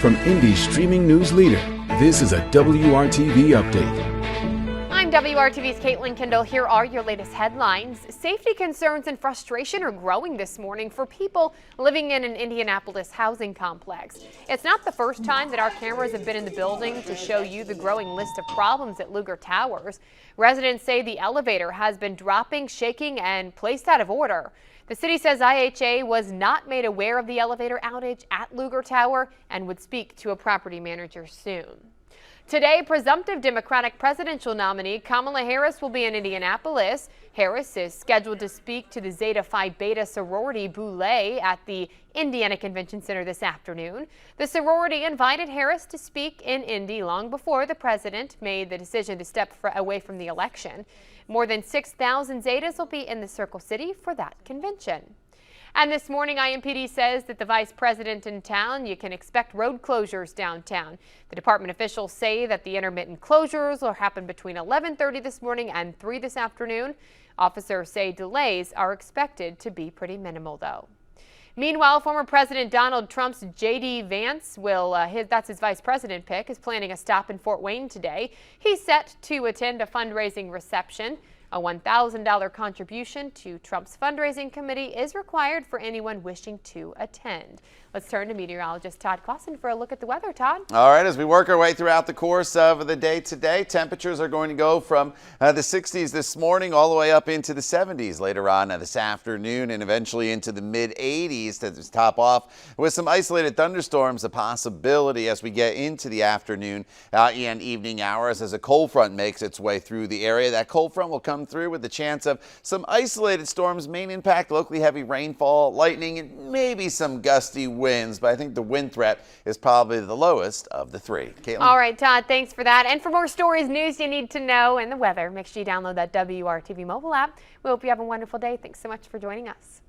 From Indy's streaming news leader, this is a WRTV update. I'm WRTV's Caitlin Kendall. Here are your latest headlines. Safety concerns and frustration are growing this morning for people living in an Indianapolis housing complex. It's not the first time that our cameras have been in the building to show you the growing list of problems at Lugar Towers. Residents say the elevator has been dropping, shaking, and placed out of order. The city says IHA was not made aware of the elevator outage at Lugar Tower and would speak to a property manager soon. Today, presumptive Democratic presidential nominee Kamala Harris will be in Indianapolis. Harris is scheduled to speak to the Zeta Phi Beta sorority Boule at the Indiana Convention Center this afternoon. The sorority invited Harris to speak in Indy long before the president made the decision to step away from the election. More than 6,000 Zetas will be in the Circle City for that convention. And this morning, IMPD says that the vice president in town, you can expect road closures downtown. The department officials say that the intermittent closures will happen between 11:30 this morning and 3 this afternoon. Officers say delays are expected to be pretty minimal, though. Meanwhile, former President Donald Trump's J.D. Vance that's his vice president pick, is planning a stop in Fort Wayne today. He's set to attend a fundraising reception. A $1,000 contribution to Trump's fundraising committee is required for anyone wishing to attend. Let's turn to meteorologist Todd Clausen for a look at the weather. Todd? All right, as we work our way throughout the course of the day today, temperatures are going to go from the 60s this morning all the way up into the 70s later on this afternoon and eventually into the mid-80s to top off with some isolated thunderstorms, a possibility as we get into the afternoon and evening hours as a cold front makes its way through the area. That cold front will come through with the chance of some isolated storms, main impact, locally heavy rainfall, lightning, and maybe some gusty winds, but I think the wind threat is probably the lowest of the three. Caitlin? All right, Todd, thanks for that. And for more stories, news you need to know, and the weather, make sure you download that WRTV mobile app. We hope you have a wonderful day. Thanks so much for joining us.